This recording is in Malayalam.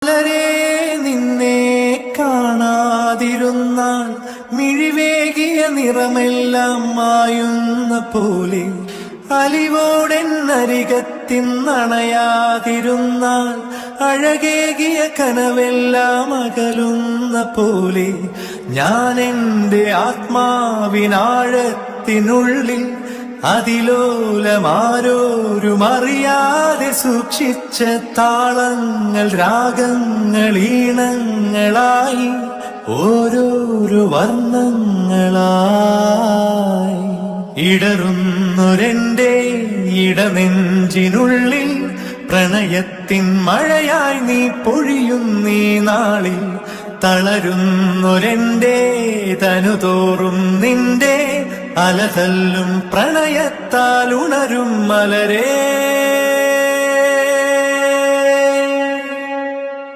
വളരെ നിന്നെ കാണാതിരുന്നാൽ മിഴിവേകിയ നിറമെല്ലാം മായുന്ന പോലെ അലിവോടെന്നരികത്തിന്നണയാതിരുന്നാൽ അഴകേകിയ കനവെല്ലാം അകലുന്ന പോലെ ഞാൻ എൻ്റെ ആത്മാവിനാഴത്തിനുള്ളിൽ അതിലോലമാരോരും അറിയാതെ സൂക്ഷിച്ച താളങ്ങൾ രാഗങ്ങൾ ഈണങ്ങളായി ഓരോരോ വർണ്ണങ്ങളായി ഇടറുന്നൊരെന്റെ ഇടനെഞ്ചിനുള്ളിൽ പ്രണയത്തിൻ മഴയായി നീ പൊഴിയുന്നീ നാളിൽ തളരുന്നൊരെന്റെ തനുതോറും നിന്റെ അലതല്ലും പ്രണയത്താൽ ഉണരും മലരേ